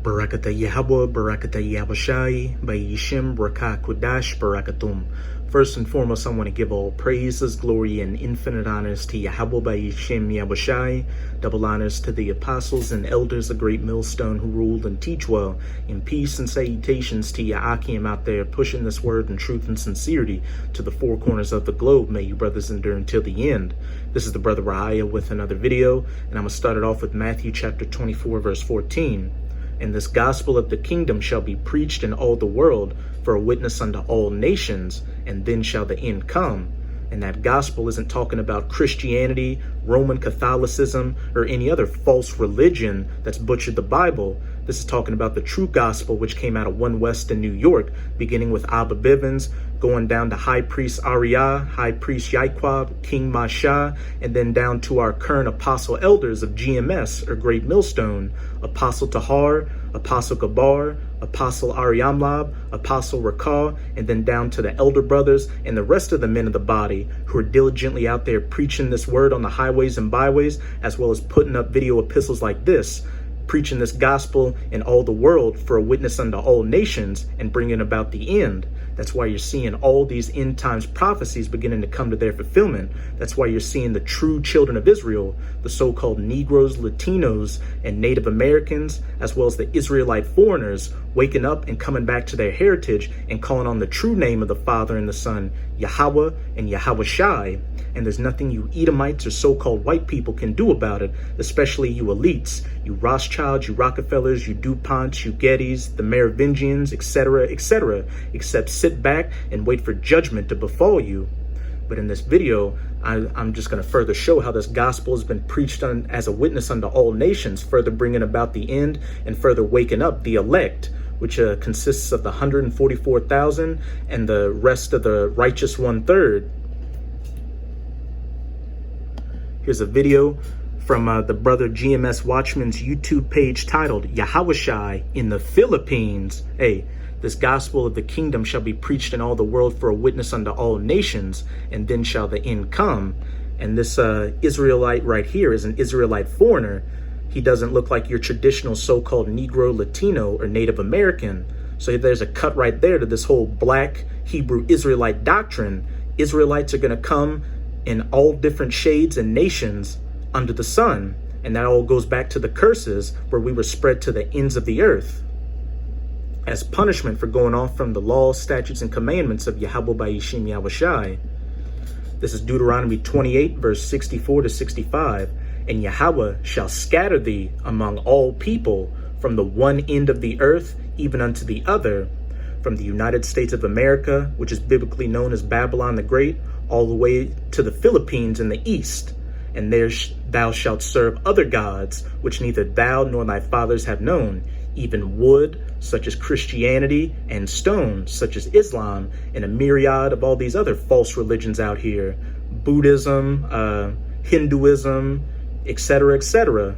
Barakata Yahweh, Barakata Yahushai, Bayishim, Barakah Kudash, Barakatum. First and foremost, I want to give all praises, glory, and infinite honors to Yahweh, Bayishim, Yahushai. Double honors to the apostles and elders of Great Millstone who ruled and teach well. In peace and salutations to Ya'akim out there pushing this word in truth and sincerity to the four corners of the globe. May you brothers endure until the end. This is the brother Raya with another video, and I'm going to start it off with Matthew chapter 24, verse 14. And this gospel of the kingdom shall be preached in all the world for a witness unto all nations, and then shall the end come. And that gospel isn't talking about Christianity, Roman Catholicism, or any other false religion that's butchered the Bible. This is talking about the true gospel, which came out of One West in New York, beginning with Abba Bivens, going down to High Priest Ariyah, High Priest Yaquab, King Masha, and then down to our current apostle elders of GMS, or Great Millstone, Apostle Tahar, Apostle Gabar, Apostle Ariamlab, Apostle Rakah, and then down to the elder brothers and the rest of the men of the body who are diligently out there preaching this word on the highways and byways, as well as putting up video epistles like this, preaching this gospel in all the world for a witness unto all nations and bringing about the end. That's why you're seeing all these end times prophecies beginning to come to their fulfillment. That's why you're seeing the true children of Israel, the so-called Negroes, Latinos, and Native Americans, as well as the Israelite foreigners, waking up and coming back to their heritage and calling on the true name of the Father and the Son, Yahweh and Yahushai. And there's nothing you Edomites or so-called white people can do about it, especially you elites, you Rothschilds, you Rockefellers, you DuPonts, you Gettys, the Merovingians, etc., etc., except sit back and wait for judgment to befall you. But in this video, I'm just going to further show how this gospel has been preached on as a witness unto all nations, further bringing about the end and further waking up the elect, which consists of the 144,000 and the rest of the righteous 1/3. Here's a video from the brother GMS Watchman's YouTube page titled Yahushai in the Philippines. Hey, this gospel of the kingdom shall be preached in all the world for a witness unto all nations, and then shall the end come. And this Israelite right here is an Israelite foreigner. He doesn't look like your traditional so-called Negro, Latino, or Native American. So there's a cut right there to this whole black Hebrew Israelite doctrine. Israelites are going to come in all different shades and nations under the sun. And that all goes back to the curses where we were spread to the ends of the earth as punishment for going off from the laws, statutes, and commandments of Yahweh Bayishim Yahushai. This is Deuteronomy 28, verse 64 to 65. And Yahweh shall scatter thee among all people from the one end of the earth even unto the other, from the United States of America, which is biblically known as Babylon the Great, all the way to the Philippines in the east. And there thou shalt serve other gods, which neither thou nor thy fathers have known, even wood, such as Christianity, and stone, such as Islam, and a myriad of all these other false religions out here, Buddhism, Hinduism, etc., etc.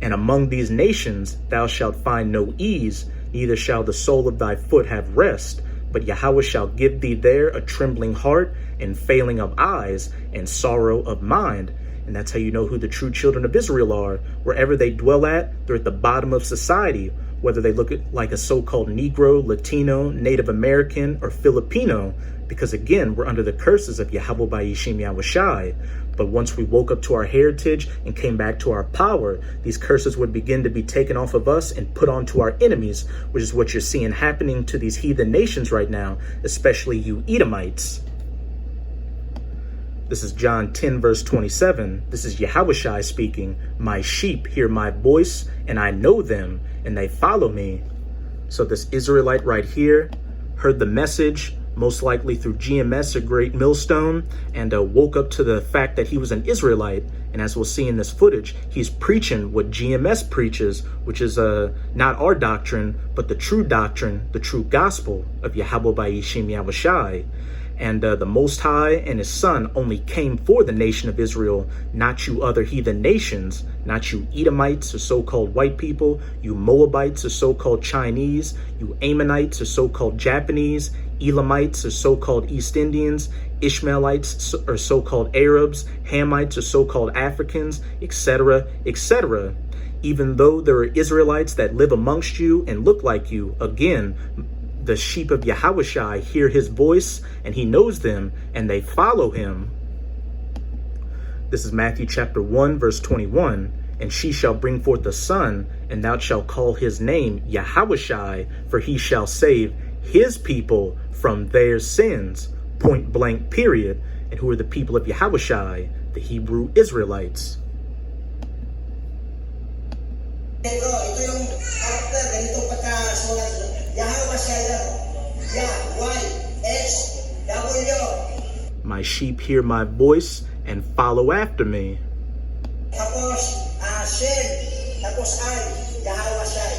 And among these nations thou shalt find no ease, neither shall the sole of thy foot have rest, but Yahweh shall give thee there a trembling heart, and failing of eyes, and sorrow of mind. And that's how you know who the true children of Israel are. Wherever they dwell at, they're at the bottom of society, whether they look like a so-called Negro, Latino, Native American, or Filipino, because again, we're under the curses of Yahweh Bayishim Yahushai. But once we woke up to our heritage and came back to our power, these curses would begin to be taken off of us and put onto our enemies, which is what you're seeing happening to these heathen nations right now, especially you Edomites. This is John 10, verse 27. This is Yahushai speaking. My sheep hear my voice, and I know them, and they follow me. So this Israelite right here heard the message, most likely through GMS or Great Millstone, and woke up to the fact that he was an Israelite. And as we'll see in this footage, he's preaching what GMS preaches, which is not our doctrine, but the true doctrine, the true gospel of Yahweh Bayishim Yahushai. And the Most High and his Son only came for the nation of Israel, not you other heathen nations, not you Edomites or so-called white people, you Moabites or so-called Chinese, you Ammonites or so-called Japanese, Elamites or so-called East Indians, Ishmaelites or so-called Arabs, Hamites or so-called Africans, etc., etc. Even though there are Israelites that live amongst you and look like you, again, the sheep of Yahushai hear his voice and he knows them and they follow him. This is Matthew chapter 1, verse 21. And she shall bring forth a son, and thou shalt call his name Yahushai, for he shall save his people from their sins. Point blank, period. And who are the people of Yahushai? The Hebrew Israelites. Ito yung character, ganito pagkasulat. Yahushai, Y-H-W. My sheep hear my voice and follow after me. Tapos, Shem, tapos I, Yahushai.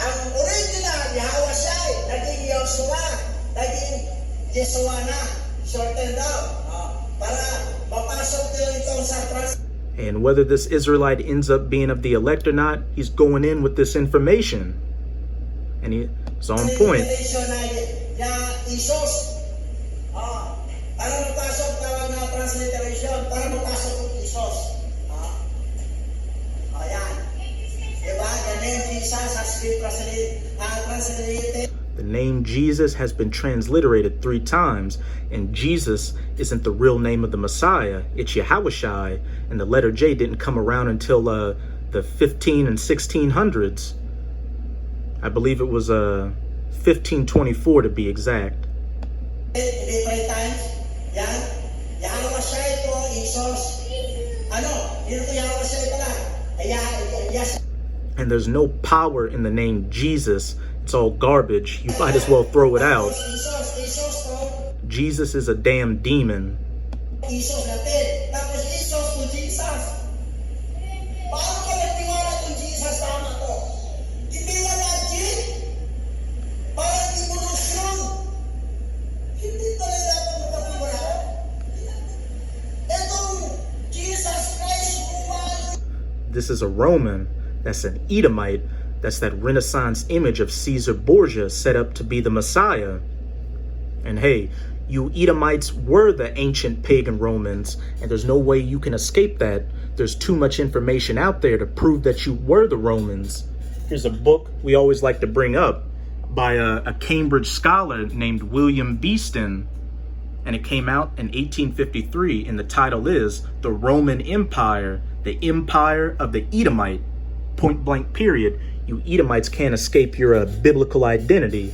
Ang original, Yahushai, naging Yoshua, naging Yeshua na, shortened down. Para mapasok yun itong sa And whether this Israelite ends up being of the elect or not, he's going in with this information. And he's on point. Para mapasok tawag na transliteration, para mapasok yung Isos. Ayan. Diba? The name Jesus has been translated. The name Jesus has been transliterated 3 times, and Jesus isn't the real name of the Messiah. It's Yahushai, and the letter J didn't come around until the 15 and 1600s. I believe it was 1524 to be exact. Different times. Yan. Yahushai to Isos. Ano? Dito Yahushai pala. Yes. And there's no power in the name Jesus. It's all garbage. You might as well throw it out. Jesus is a damn demon. This is a Roman. That's an Edomite. That's that Renaissance image of Caesar Borgia set up to be the Messiah. And hey, you Edomites were the ancient pagan Romans, and there's no way you can escape that. There's too much information out there to prove that you were the Romans. Here's a book we always like to bring up by a Cambridge scholar named William Beeston. And it came out in 1853, and the title is The Roman Empire, the Empire of the Edomite. Point blank, period. You Edomites can't escape your biblical identity.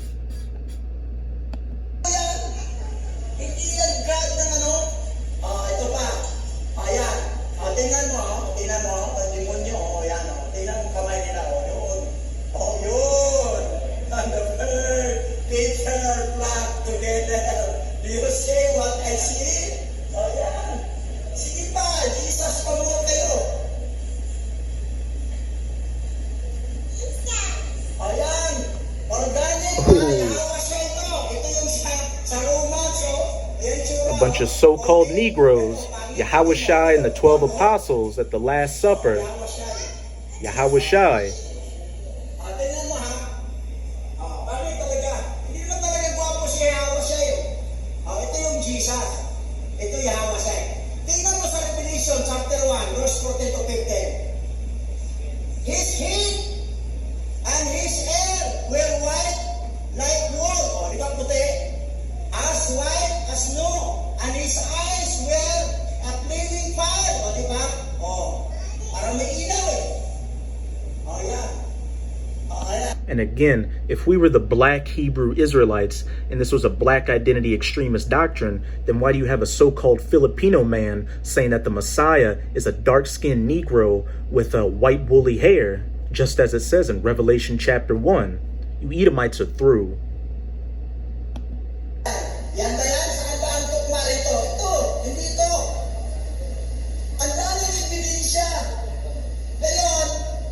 A bunch of so-called Negroes, Yahushai and the 12 apostles at the Last Supper. Yahushai. His head and his hair were white like wool, di ba puti? As white as snow, and his eyes were a flaming fire, di ba? Parang may ilaw eh. Yan. Yan. And again, if we were the black Hebrew Israelites, and this was a black identity extremist doctrine, then why do you have a so-called Filipino man saying that the Messiah is a dark-skinned Negro with white woolly hair, just as it says in Revelation chapter 1? You Edomites are through. Yan ba yan? Saan ba ang tukma rito? Ito, hindi ito. Ang daming ebidensya. Ngayon,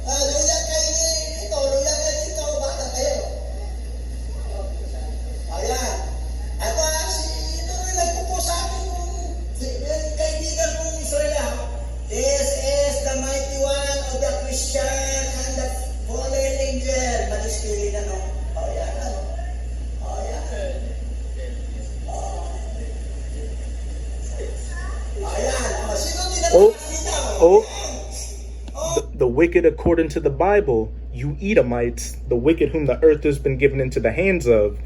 luya kayo dito, luya kayo dito, baka kayo. Ayan. At ito rin nagpupo sa akin yung kaibigan kong Israel. This is the mighty one of the Christian and the fallen angel. Malispirit ano? Ayan. wicked according to the Bible, you Edomites, the wicked whom the earth has been given into the hands of,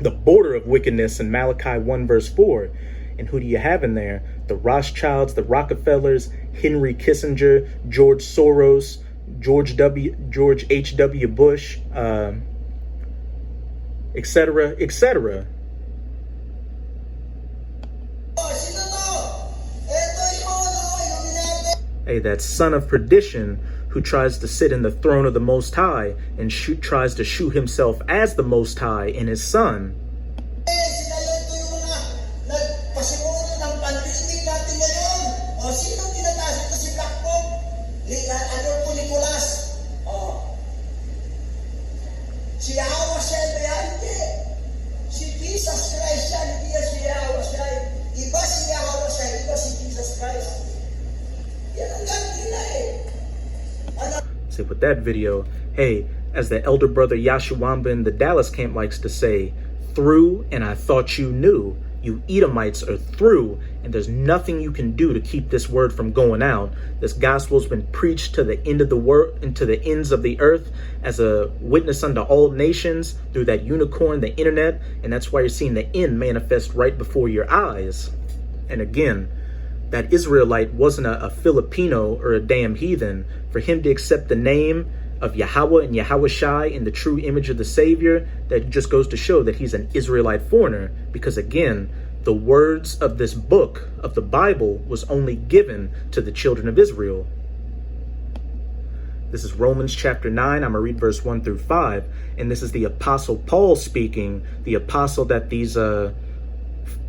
the border of wickedness in Malachi 1 verse 4. And who do you have in there? The Rothschilds, the Rockefellers, Henry Kissinger, George Soros, George H.W. Bush, etc., etc. Hey, that son of perdition who tries to sit in the throne of the Most High and tries to shoot himself as the Most High in his son. See, with that video, hey, as the elder brother Yashuamba in the Dallas camp likes to say, through and I thought you knew. You Edomites are through, and there's nothing you can do to keep this word from going out. This gospel's been preached to the end of the world, and to the ends of the earth, as a witness unto all nations through that unicorn, the internet, and that's why you're seeing the end manifest right before your eyes. And again, that Israelite wasn't a Filipino or a damn heathen. For him to accept the name of Yahweh and Yahawashi in the true image of the Savior, that just goes to show that he's an Israelite foreigner. Because again, the words of this book of the Bible was only given to the children of Israel. This is Romans chapter 9. I'm going to read verse 1 through 5. And this is the Apostle Paul speaking, the apostle that these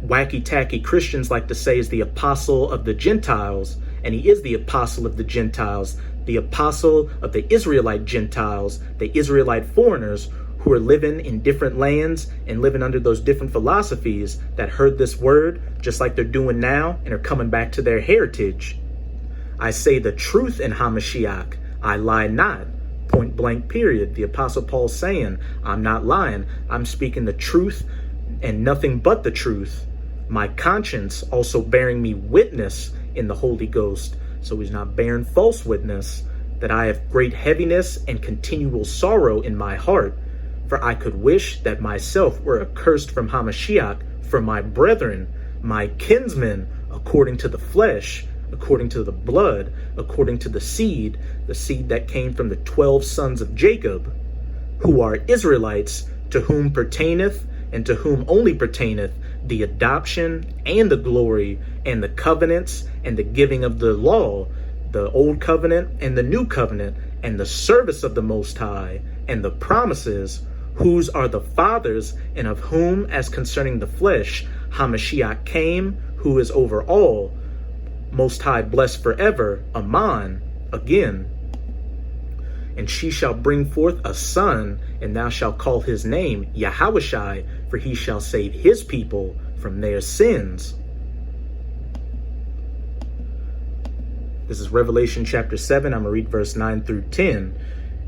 wacky-tacky Christians like to say is the apostle of the Gentiles. And he is the apostle of the Gentiles, the apostle of the Israelite Gentiles, the Israelite foreigners who are living in different lands and living under those different philosophies that heard this word just like they're doing now and are coming back to their heritage. I say the truth in Hamashiach. I lie not. Point blank period. The Apostle Paul's saying, I'm not lying. I'm speaking the truth and nothing but the truth. My conscience also bearing me witness in the Holy Ghost. So he's not bearing false witness, that I have great heaviness and continual sorrow in my heart. For I could wish that myself were accursed from Hamashiach, for my brethren, my kinsmen, according to the flesh, according to the blood, according to the seed that came from the 12 sons of Jacob, who are Israelites, to whom pertaineth, and to whom only pertaineth, the adoption and the glory and the covenants and the giving of the law, the old covenant and the new covenant, and the service of the Most High, and the promises, whose are the fathers, and of whom, as concerning the flesh, Hamashiach came, who is over all, Most High blessed forever, Amen. Again. And she shall bring forth a son, and thou shalt call his name Yahawashi, for he shall save his people from their sins. This is Revelation chapter 7. I'm going to read verse 9 through 10.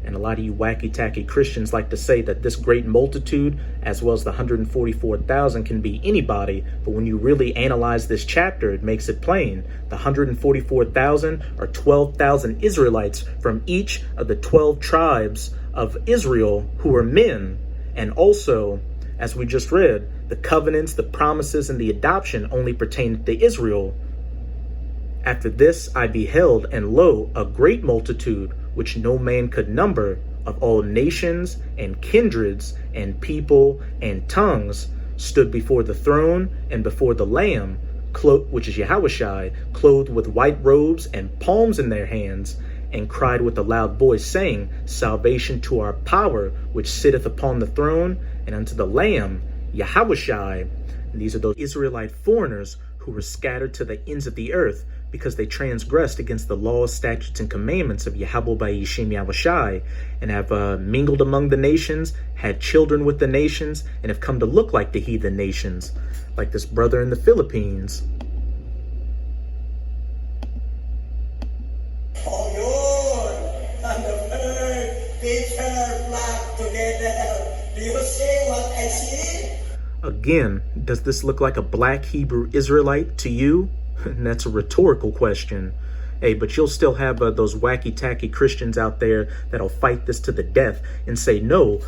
And a lot of you wacky-tacky Christians like to say that this great multitude, as well as the 144,000, can be anybody. But when you really analyze this chapter, it makes it plain. The 144,000 are 12,000 Israelites from each of the 12 tribes of Israel who are men. And also, as we just read, the covenants, the promises, and the adoption only pertain to Israel. After this I beheld, and lo, a great multitude, which no man could number, of all nations and kindreds and people and tongues, stood before the throne and before the Lamb, which is Yahawashi, clothed with white robes and palms in their hands, and cried with a loud voice, saying, Salvation to our power, which sitteth upon the throne, and unto the Lamb, Yahawashi. And these are those Israelite foreigners who were scattered to the ends of the earth, because they transgressed against the laws, statutes, and commandments of Yahweh Ba'Yishim Yahawashi, and have mingled among the nations, had children with the nations, and have come to look like the heathen nations, like this brother in the Philippines. Oh Lord, and the earth, Peter flock together. Do you see what I see? Again, does this look like a black Hebrew Israelite to you? And that's a rhetorical question. Hey, but you'll still have those wacky-tacky Christians out there that'll fight this to the death and say, no,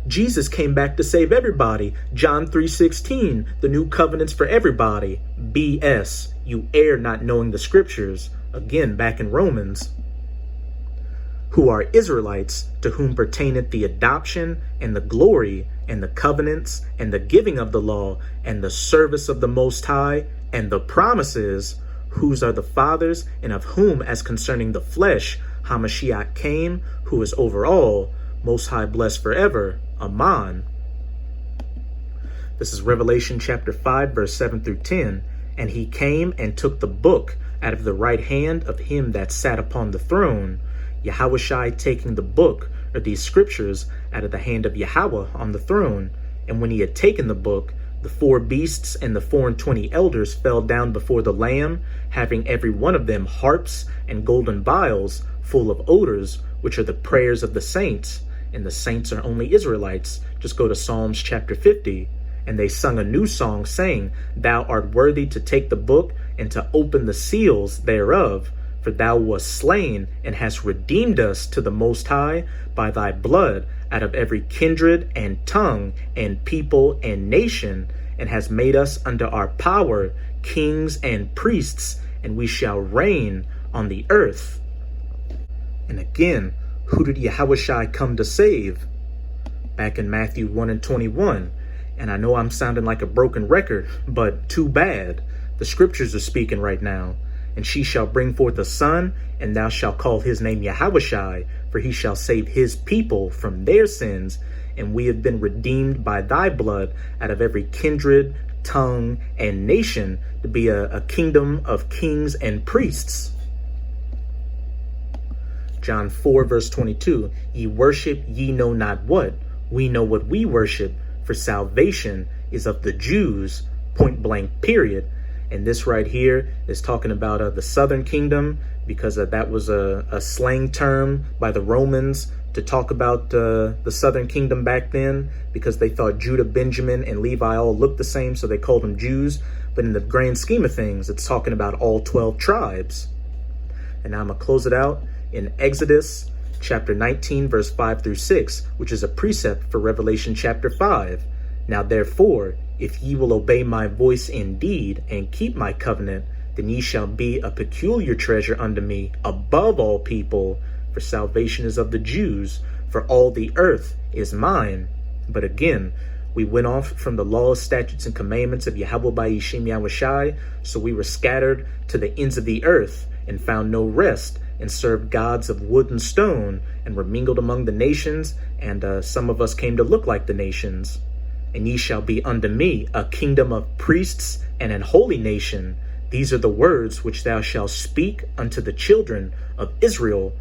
Jesus came back to save everybody. John 3:16, the new covenant's for everybody. BS. You err not knowing the scriptures. Again, back in Romans. Who are Israelites, to whom pertaineth the adoption and the glory and the covenants and the giving of the law and the service of the Most High and the promises, whose are the fathers, and of whom, as concerning the flesh, Hamashiach came, who is over all, Most High blessed forever. Amen. This is Revelation chapter 5, verse 7 through 10. And he came and took the book out of the right hand of him that sat upon the throne, Yahushai taking the book, or these scriptures, out of the hand of Yahweh on the throne. And when he had taken the book, the 4 beasts and the 24 elders fell down before the Lamb, having every one of them harps and golden vials full of odors, which are the prayers of the saints. And the saints are only Israelites. Just go to Psalms chapter 50. And they sung a new song, saying, Thou art worthy to take the book and to open the seals thereof. For thou wast slain, and hast redeemed us to the Most High by thy blood out of every kindred and tongue and people and nation, and hast made us under our power kings and priests, and we shall reign on the earth. And again, who did Yahushai come to save? Back in Matthew 1:21. And I know I'm sounding like a broken record, but too bad. The scriptures are speaking right now. And she shall bring forth a son, and thou shalt call his name Yahushai, for he shall save his people from their sins. And we have been redeemed by thy blood out of every kindred, tongue, and nation, to be a kingdom of kings and priests. John 4, verse 22, Ye worship ye know not what. We know what we worship, for salvation is of the Jews, point blank, period. And this right here is talking about the southern kingdom, because that was a slang term by the Romans to talk about the southern kingdom back then, because they thought Judah, Benjamin, and Levi all looked the same, so they called them Jews. But in the grand scheme of things, it's talking about all 12 tribes. And now I'm going to close it out in Exodus chapter 19, verse 5 through 6, which is a precept for Revelation chapter 5. Now therefore, if ye will obey my voice indeed, and keep my covenant, then ye shall be a peculiar treasure unto me above all people, for salvation is of the Jews, for all the earth is mine. But again, we went off from the laws, statutes, and commandments of Yahweh by Yishim Yahushai, so we were scattered to the ends of the earth, and found no rest, and served gods of wood and stone, and were mingled among the nations, and some of us came to look like the nations. And ye shall be unto me a kingdom of priests and an holy nation. These are the words which thou shalt speak unto the children of Israel.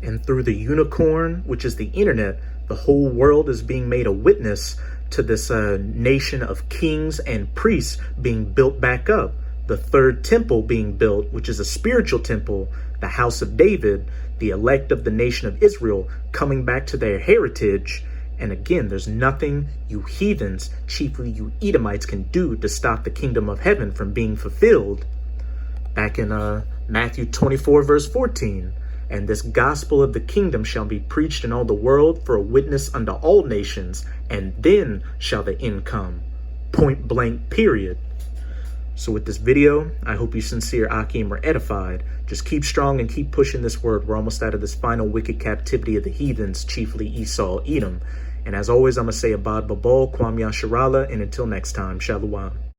And through the unicorn, which is the internet, the whole world is being made a witness to this nation of kings and priests being built back up. The third temple being built, which is a spiritual temple, the house of David, the elect of the nation of Israel coming back to their heritage. And again, there's nothing you heathens, chiefly you Edomites, can do to stop the kingdom of heaven from being fulfilled. Back in Matthew 24, verse 14, And this gospel of the kingdom shall be preached in all the world for a witness unto all nations, and then shall the end come. Point blank, period. So with this video, I hope you sincere Akim are edified. Just keep strong and keep pushing this word. We're almost out of this final wicked captivity of the heathens, chiefly Esau, Edom. And as always, I'm going to say Abad Babal, Kwam Yasharala, and until next time, Shalom.